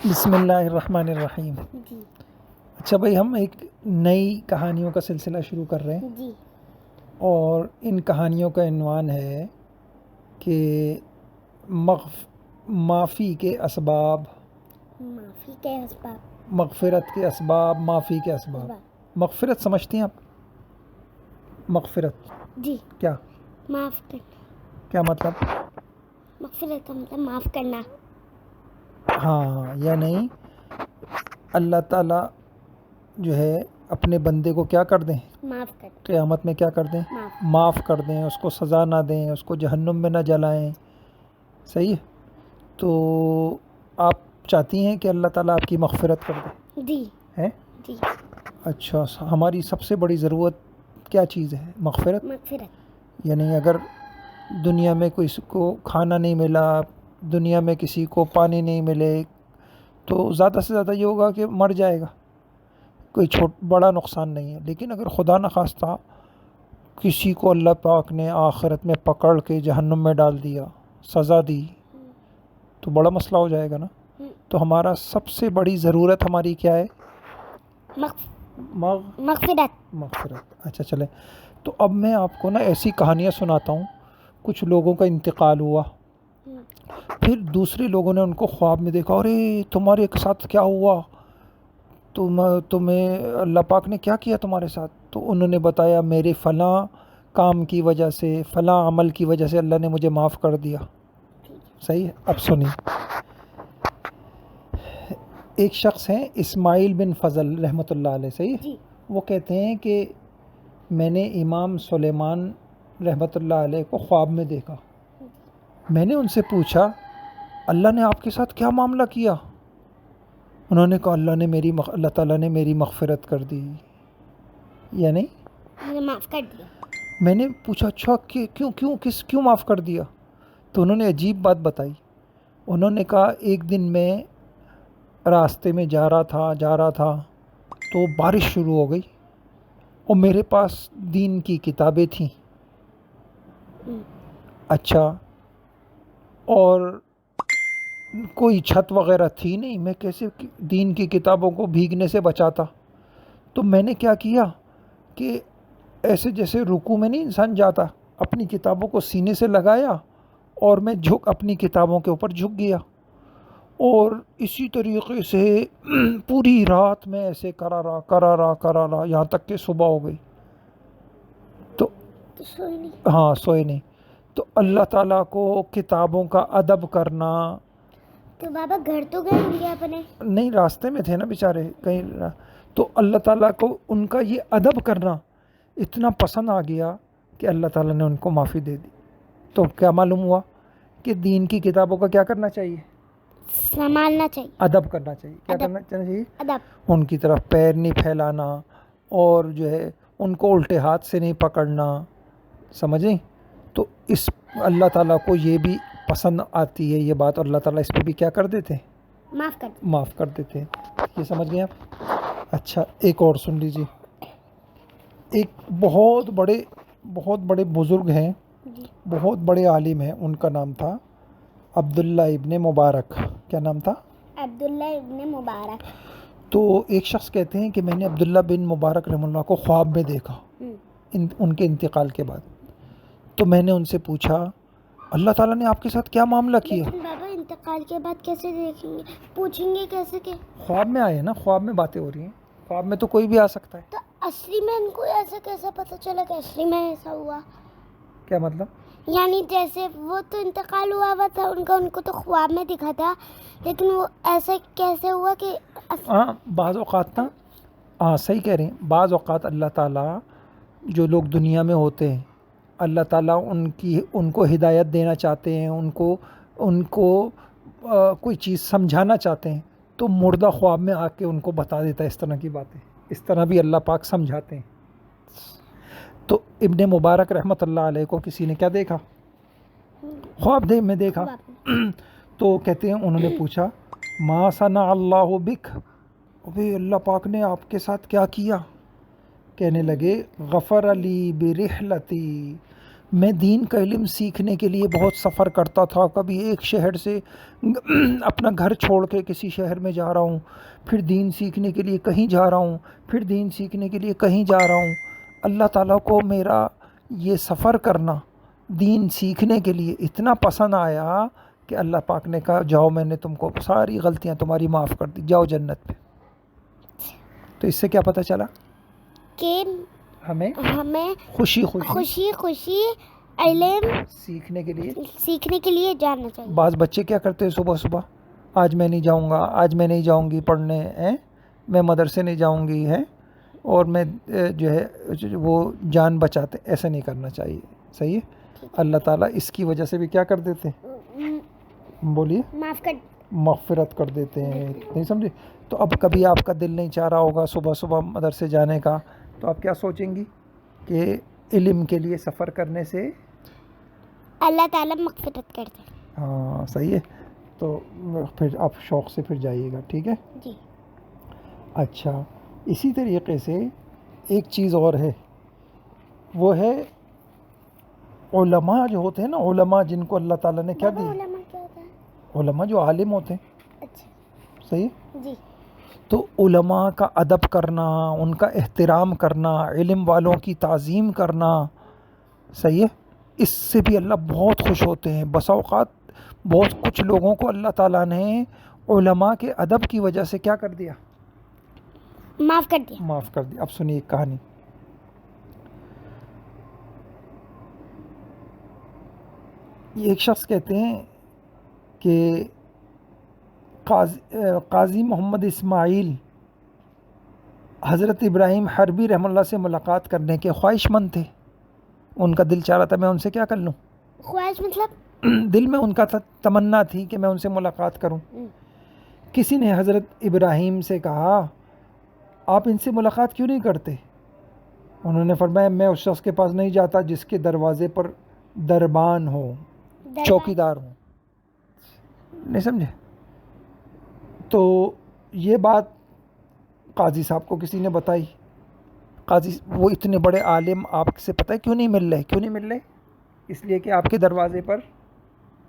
بسم اللہ الرحمن الرحیم۔ جی اچھا بھائی، ہم ایک نئی کہانیوں کا سلسلہ شروع کر رہے ہیں جی اور ان کہانیوں کا عنوان ہے کہ معافی کے اسباب، معافی کے اسباب۔ مغفرت کے اسباب، معافی کے اسباب۔ مغفرت سمجھتی ہیں آپ؟ مغفرت جی کیا معاف کرنا، کیا مطلب؟ مغفرت کا مطلب معاف کرنا۔ ہاں یا نہیں، اللہ تعالیٰ جو ہے اپنے بندے کو کیا کر دیں، معاف کرنا، قیامت میں کیا کر دیں، معاف کر دیں، اس کو سزا نہ دیں، اس کو جہنم میں نہ جلائیں۔ صحیح ہے؟ تو آپ چاہتی ہیں کہ اللہ تعالیٰ آپ کی مغفرت کر دے؟ جی ہیں؟ جی اچھا، ہماری سب سے بڑی ضرورت کیا چیز ہے؟ مغفرت۔ مغفرت یعنی اگر دنیا میں کسی کو کھانا نہیں ملا، دنیا میں کسی کو پانی نہیں ملے، تو زیادہ سے زیادہ یہ ہوگا کہ مر جائے گا، کوئی بڑا نقصان نہیں ہے۔ لیکن اگر خدا نخواستہ کسی کو اللہ پاک نے آخرت میں پکڑ کے جہنم میں ڈال دیا، سزا دی، تو بڑا مسئلہ ہو جائے گا نا۔ تو ہمارا سب سے بڑی ضرورت ہماری کیا ہے؟ مغفرت۔ اچھا چلیں، تو اب میں آپ کو نا ایسی کہانیاں سناتا ہوں۔ کچھ لوگوں کا انتقال ہوا، پھر دوسرے لوگوں نے ان کو خواب میں دیکھا، ارے تمہارے ساتھ کیا ہوا، تمہیں اللہ پاک نے کیا کیا تمہارے ساتھ؟ تو انہوں نے بتایا، میرے فلاں کام کی وجہ سے، فلاں عمل کی وجہ سے اللہ نے مجھے معاف کر دیا۔ صحیح ہے؟ اب سنیے، ایک شخص ہیں اسماعیل بن فضل رحمۃ اللہ علیہ۔ صحیح ہے؟ وہ کہتے ہیں کہ میں نے امام سلیمان رحمۃ اللہ علیہ کو خواب میں دیکھا۔ میں نے ان سے پوچھا، اللہ نے آپ کے ساتھ کیا معاملہ کیا؟ انہوں نے کہا، اللہ تعالیٰ نے میری مغفرت کر دی۔ یا نہیں؟ معاف کر دیا۔ میں نے پوچھا، اچھا کیوں معاف کر دیا؟ تو انہوں نے عجیب بات بتائی۔ انہوں نے کہا، ایک دن میں راستے میں جا رہا تھا تو بارش شروع ہو گئی اور میرے پاس دین کی کتابیں تھیں۔ اچھا، اور کوئی چھت وغیرہ تھی نہیں، میں کیسے دین کی کتابوں کو بھیگنے سے بچاتا؟ تو میں نے کیا کیا کہ ایسے جیسے رکوع میں نہیں انسان جاتا، اپنی کتابوں کو سینے سے لگایا اور میں اپنی کتابوں کے اوپر جھک گیا، اور اسی طریقے سے پوری رات میں ایسے کرا رہا یہاں تک کہ صبح ہو گئی۔ تو سوئے نہیں۔ تو اللہ تعالیٰ کو کتابوں کا ادب کرنا۔ تو بابا گھر تو گئے ہوں گے اپنے؟ نہیں، راستے میں تھے نا بیچارے کہیں۔ تو اللہ تعالیٰ کو ان کا یہ ادب کرنا اتنا پسند آ گیا کہ اللہ تعالیٰ نے ان کو معافی دے دی۔ تو کیا معلوم ہوا کہ دین کی کتابوں کا کیا کرنا چاہیے؟ سنبھالنا چاہیے، ادب کرنا چاہیے۔ کیا کرنا چاہیے؟ ادب۔ ان کی طرف پیر نہیں پھیلانا، اور جو ہے ان کو الٹے ہاتھ سے نہیں پکڑنا، سمجھیں؟ تو اس اللہ تعالیٰ کو یہ بھی پسند آتی ہے یہ بات، اور اللہ تعالیٰ اس پہ بھی کیا کر دیتے ہیں؟ معاف کر دیتے ہیں۔ یہ سمجھ گئے آپ؟ اچھا، ایک اور سن لیجیے۔ ایک بہت بڑے بزرگ ہیں، بہت بڑے عالم ہیں، ان کا نام تھا عبداللہ ابن مبارک۔ کیا نام تھا؟ عبداللہ ابن مبارک۔ تو ایک شخص کہتے ہیں کہ میں نے عبداللہ بن مبارک رحمہ اللہ کو خواب میں دیکھا ان کے انتقال کے بعد۔ تو میں نے ان سے پوچھا، اللہ تعالیٰ نے آپ کے ساتھ کیا معاملہ کیا؟ لیکن بابا انتقال کے بعد کیسے دیکھیں گے، پوچھیں گے کیسے کہ خواب میں آئے نا، خواب میں باتیں ہو رہی ہیں، خواب میں تو کوئی بھی آ سکتا ہے۔ تو اصلی میں ان کو ایسا کیسا پتہ چلا کہ اصلی میں ایسا ہوا؟ کیا مطلب؟ یعنی جیسے وہ تو انتقال ہوا تھا ان کو تو خواب میں دکھا تھا، لیکن وہ ایسا کیسے ہوا کہ ہاں، بعض اوقات نا، ہاں صحیح کہہ رہے ہیں، بعض اوقات اللہ تعالیٰ جو لوگ دنیا میں ہوتے ہیں، اللہ تعالیٰ ان کو ہدایت دینا چاہتے ہیں، ان کو کوئی چیز سمجھانا چاہتے ہیں، تو مردہ خواب میں آ کے ان کو بتا دیتا ہے اس طرح کی باتیں۔ اس طرح بھی اللہ پاک سمجھاتے ہیں۔ تو ابن مبارک رحمۃ اللہ علیہ کو کسی نے کیا دیکھا؟ خواب میں دیکھا۔ تو کہتے ہیں انہوں نے پوچھا، ما صنع اللہ بک، ابھی اللہ پاک نے آپ کے ساتھ کیا کیا؟ کہنے لگے، غفر علی برحلتی میں دین کا علم سیکھنے کے لیے بہت سفر کرتا تھا، کبھی ایک شہر سے اپنا گھر چھوڑ کے کسی شہر میں جا رہا ہوں، پھر دین سیکھنے کے لیے کہیں جا رہا ہوں، پھر دین سیکھنے کے لیے کہیں جا رہا ہوں۔ اللہ تعالیٰ کو میرا یہ سفر کرنا دین سیکھنے کے لیے اتنا پسند آیا کہ اللہ پاک نے کہا جاؤ، میں نے تم کو ساری غلطیاں تمہاری معاف کر دی، جاؤ جنت پہ۔ تو اس سے کیا پتہ چلا کہ ہمیں ہمیں خوشی خوشی علم سیکھنے کے لیے جانا چاہیے۔ بعض بچے کیا کرتے ہیں صبح صبح، آج میں نہیں جاؤں گا، آج میں نہیں جاؤں گی پڑھنے، میں مدرسے نہیں جاؤں گی، اور میں جو ہے وہ جان بچاتے، ایسا نہیں کرنا چاہیے، صحیح ہے۔ اللہ تعالیٰ اس کی وجہ سے بھی کیا کر دیتے ہیں، بولیے، مغفرت کر دیتے ہیں، نہیں سمجھے؟ تو اب کبھی آپ کا دل نہیں چاہ رہا ہوگا صبح صبح مدرسے جانے کا، تو آپ کیا سوچیں گی کہ علم کے لیے سفر کرنے سے اللہ تعالیٰ مغفرت کرتے ہیں۔ ہاں صحیح ہے، تو پھر آپ شوق سے پھر جائیے گا، ٹھیک ہے جی۔ اچھا، اسی طریقے سے ایک چیز اور ہے، وہ ہے علماء جو ہوتے ہیں نا، علماء جن کو اللہ تعالیٰ نے کیا دی، علماء کیا ہوتا ہے؟ علماء جو عالم ہوتے ہیں، اچھا صحیح، جی۔ تو علماء کا ادب کرنا، ان کا احترام کرنا، علم والوں کی تعظیم کرنا، صحیح ہے، اس سے بھی اللہ بہت خوش ہوتے ہیں۔ بسا اوقات بہت کچھ لوگوں کو اللہ تعالیٰ نے علماء کے ادب کی وجہ سے کیا کر دیا، معاف کر دیا۔ اب سنیے ایک کہانی۔ ایک شخص کہتے ہیں کہ قاضی محمد اسماعیل حضرت ابراہیم حربی رحمہ اللہ سے ملاقات کرنے کے خواہش مند تھے، ان کا دل چاہ رہا تھا میں ان سے کیا کر لوں، خواہش مطلب دل میں ان کا تمنا تھی کہ میں ان سے ملاقات کروں۔ کسی نے حضرت ابراہیم سے کہا آپ ان سے ملاقات کیوں نہیں کرتے؟ انہوں نے فرمایا میں اس شخص کے پاس نہیں جاتا جس کے دروازے پر دربان ہو، چوکیدار ہو، نہیں سمجھے؟ تو یہ بات قاضی صاحب کو کسی نے بتائی، قاضی وہ اتنے بڑے عالم آپ سے پتہ ہے کیوں نہیں مل رہے، اس لیے کہ آپ کے دروازے پر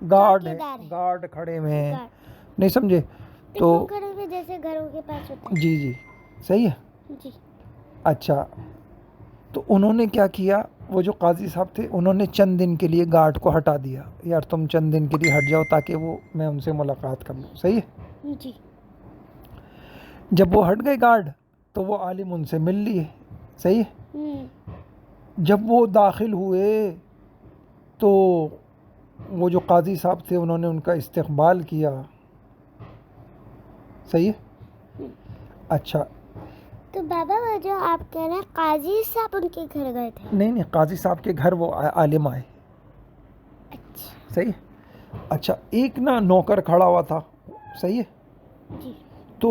گارڈ کھڑے ہوئے ہیں، نہیں سمجھے؟ تو جیسے گھروں کے پاس ہوتا ہے۔ جی صحیح ہے جی۔ اچھا، تو انہوں نے کیا کیا، وہ جو قاضی صاحب تھے انہوں نے چند دن کے لیے گارڈ کو ہٹا دیا، یار تم چند دن کے لیے ہٹ جاؤ تاکہ میں ان سے ملاقات کر لوں، صحیح ہے؟ جی۔ جب وہ ہٹ گئے گارڈ تو وہ عالم ان سے مل لیے، صحیح ہے؟ جب وہ داخل ہوئے تو وہ جو قاضی صاحب تھے انہوں نے ان کا استقبال کیا، صحیح ہے؟ اچھا، تو بابا وہ جو آپ کہہ رہے ہیں قاضی صاحب ان کے گھر گئے تھے؟ نہیں، قاضی صاحب کے گھر وہ عالم آئے، اچھا صحیح ہے؟ اچھا، ایک نا نوکر کھڑا ہوا تھا، صحیح ہے؟ جی۔ تو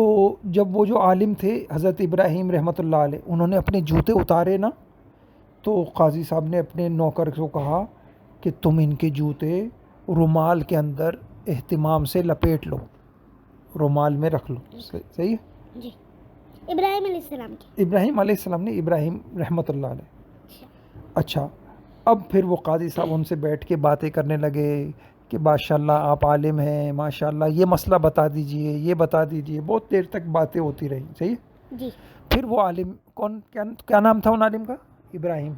جب وہ جو عالم تھے حضرت ابراہیم رحمۃ اللہ علیہ انہوں نے اپنے جوتے اتارے نا، تو قاضی صاحب نے اپنے نوکر کو کہا کہ تم ان کے جوتے رومال کے اندر اہتمام سے لپیٹ لو، رومال میں رکھ لو، صحیح ہے؟ جی۔ ابراہیم علیہ السلام کی، ابراہیم علیہ السلام نے، ابراہیم رحمۃ اللہ علیہ۔ اچھا، اب پھر وہ قاضی صاحب ان سے بیٹھ کے باتیں کرنے لگے کہ ماشاء اللہ آپ عالم ہیں، ماشاء اللہ یہ مسئلہ بتا دیجئے، یہ بتا دیجئے، بہت دیر تک باتیں ہوتی رہیں، صحیح ہے؟ جی۔ پھر وہ عالم کیا نام تھا ان عالم کا؟ ابراہیم۔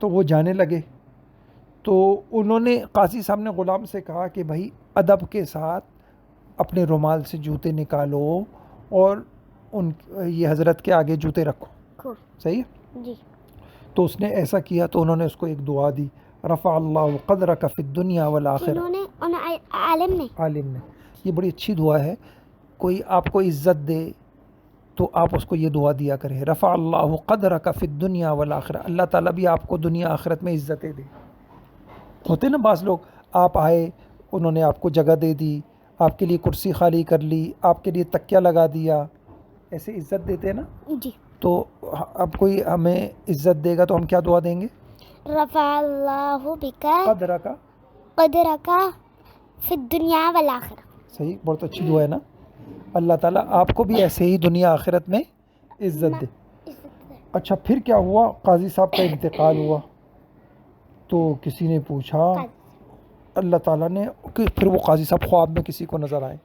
تو وہ جانے لگے، تو انہوں نے قاضی صاحب نے غلام سے کہا کہ بھائی ادب کے ساتھ اپنے رومال سے جوتے نکالو اور یہ حضرت کے آگے جوتے رکھو، صحیح ہے؟ جی۔ تو اس نے ایسا کیا، تو انہوں نے اس کو ایک دعا دی، رفع اللہ قدرک فی الدنیا والآخرہ، عالم نے یہ بڑی اچھی دعا ہے، کوئی آپ کو عزت دے تو آپ اس کو یہ دعا دیا کریں، رفع اللہ قدرک فی الدنیا والآخرہ، اللہ تعالیٰ بھی آپ کو دنیا آخرت میں عزتیں دے۔ ہوتے نا بعض لوگ، آپ آئے انہوں نے آپ کو جگہ دے دی، آپ کے لیے کرسی خالی کر لی، آپ کے لیے تکیہ لگا دیا، ایسے عزت دیتے ہیں نا، جی۔ تو اب کوئی ہمیں عزت دے گا تو ہم کیا دعا دیں گے؟ رفع اللہ بک قدرک فی الدنیا والآخرہ، صحیح، بہت اچھی دعا ہے نا، اللہ تعالیٰ آپ کو بھی ایسے ہی دنیا آخرت میں عزت دے۔ اچھا، پھر کیا ہوا، قاضی صاحب کا انتقال ہوا، تو کسی نے پوچھا، اللہ تعالیٰ نے کہ پھر وہ قاضی صاحب خواب میں کسی کو نظر آئے،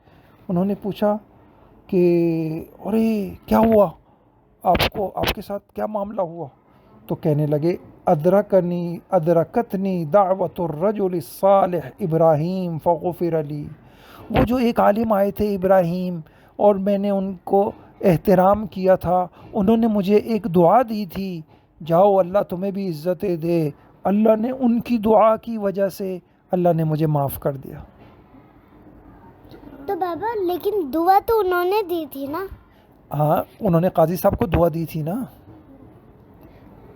انہوں نے پوچھا کہ ارے کیا ہوا آپ کے ساتھ کیا معاملہ ہوا؟ تو کہنے لگے ادرکتنی دعوت الرجل الصالح ابراہیم فغفر لی. وہ جو ایک عالم آئے تھے ابراہیم، اور میں نے ان کو احترام کیا تھا، انہوں نے مجھے ایک دعا دی تھی، جاؤ اللہ تمہیں بھی عزتیں دے. اللہ نے ان کی دعا کی وجہ سے اللہ نے مجھے معاف کر دیا. تو بابا لیکن دعا تو انہوں نے دی تھی نا. ہاں انہوں نے قاضی صاحب کو دعا دی تھی نا.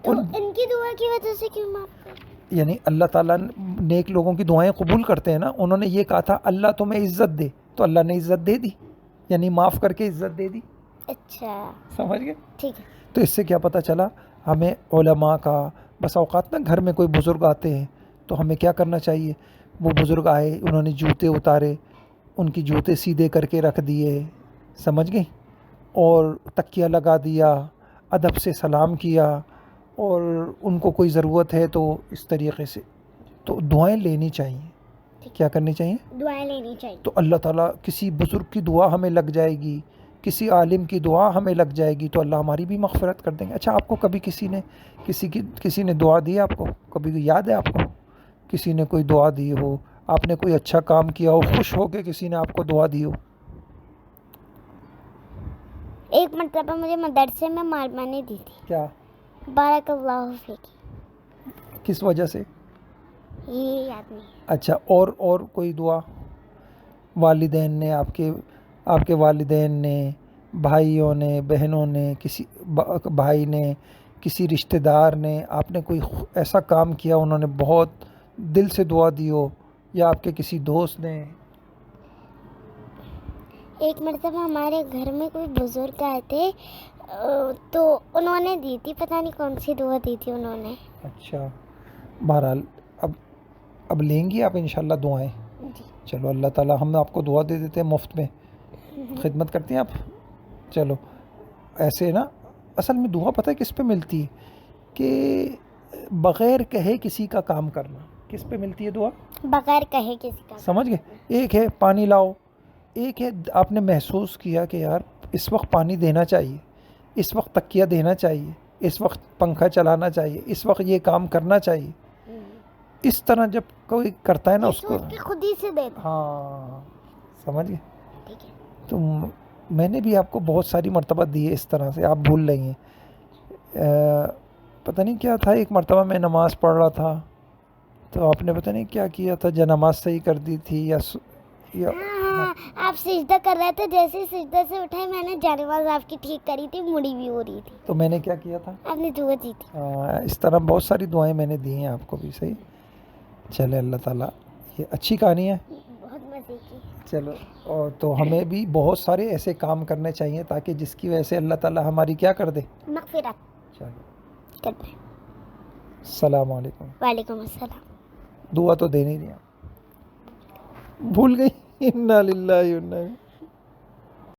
تو ان کی دعا کی وجہ سے کیوں معاف کر؟ یعنی اللہ تعالیٰ نیک لوگوں کی دعائیں قبول کرتے ہیں نا. انہوں نے یہ کہا تھا اللہ تمہیں عزت دے، تو اللہ نے عزت دے دی، یعنی معاف کر کے عزت دے دی. اچھا سمجھ گئے؟ ٹھیک ہے. تو اس سے کیا پتہ چلا ہمیں علماء کا، بس اوقات نا گھر میں کوئی بزرگ آتے ہیں تو ہمیں کیا کرنا چاہیے، وہ بزرگ آئے، انہوں نے جوتے اتارے، ان کی جوتے سیدھے کر کے رکھ دیے، سمجھ گئی، اور تکیہ لگا دیا، ادب سے سلام کیا، اور ان کو کوئی ضرورت ہے تو اس طریقے سے تو دعائیں لینی چاہیے. کیا کرنی چاہیے؟ دعائیں لینی چاہیے. تو اللہ تعالیٰ کسی بزرگ کی دعا ہمیں لگ جائے گی، کسی عالم کی دعا ہمیں لگ جائے گی تو اللہ ہماری بھی مغفرت کر دیں گے. اچھا آپ کو کبھی کسی نے دعا دی آپ کو؟ کبھی یاد ہے آپ کو کسی نے کوئی دعا دی ہو، آپ نے کوئی اچھا کام کیا ہو، خوش ہو کے کسی نے آپ کو دعا دی ہو؟ ایک مرتبہ مجھے مدرسے میں مالمانی دی تھی. کیا؟ بارک اللہ فیک. کس وجہ سے؟ یہ یاد نہیں. اچھا اور کوئی دعا والدین نے آپ کے والدین نے، بھائیوں نے، بہنوں نے، کسی بھائی نے، کسی رشتہ دار نے، آپ نے کوئی ایسا کام کیا انہوں نے بہت دل سے دعا دی ہو، یا آپ کے کسی دوست نے؟ ایک مرتبہ ہمارے گھر میں کوئی بزرگ آئے تھے تو انہوں نے دی تھی، پتہ نہیں کون سی دعا دی تھی انہوں نے. اچھا بہرحال اب لیں گی آپ انشاءاللہ دعائیں؟ جی. چلو اللہ تعالیٰ ہم آپ کو دعا دے دیتے ہیں مفت میں، خدمت کرتے ہیں آپ. چلو ایسے نا، اصل میں دعا پتہ ہے کس پہ ملتی ہے کہ بغیر کہے کسی کا کام کرنا. کس پہ ملتی ہے دعا؟ بغیر کہے کسی کا. سمجھ گئے؟ ایک ہے پانی لاؤ، ایک ہے آپ نے محسوس کیا کہ یار اس وقت پانی دینا چاہیے، اس وقت تکیہ دینا چاہیے، اس وقت پنکھا چلانا چاہیے، اس وقت یہ کام کرنا چاہیے. اس طرح جب کوئی کرتا ہے نا اس کو خود ہی سے دے دو. ہاں سمجھ گئے؟ ٹھیک ہے. تو میں نے بھی آپ کو بہت ساری مرتبہ دی ہے اس طرح سے، آپ بھول رہی ہیں. پتہ نہیں کیا تھا، ایک مرتبہ میں نماز پڑھ رہا تھا تو آپ نے پتہ نہیں کیا کیا تھا، جو نماز صحیح کر دی تھی یا ہاں آپ سجدہ کر رہے تھے، جیسے سجدہ سے اٹھے میں نے جانواز آپ کی ٹھیک کری تھی، مڑی بھی ہو رہی تھی، تو میں نے کیا کیا تھا، آپ نے دعا دی تھی. اس طرح بہت ساری دعائیں میں نے دی ہیں آپ کو بھی. صحیح. چلے اللہ تعالیٰ، یہ اچھی کہانی ہے، بہت مزے کی. چلو. اور تو ہمیں بھی بہت سارے ایسے کام کرنے چاہیے تاکہ جس کی وجہ سے اللہ تعالیٰ ہماری کیا کر دے، مغفرت چلو کر دیں. السلام علیکم. وعلیکم السلام. دعا تو دینی نہیں، بھول گئی. انا للہ و انا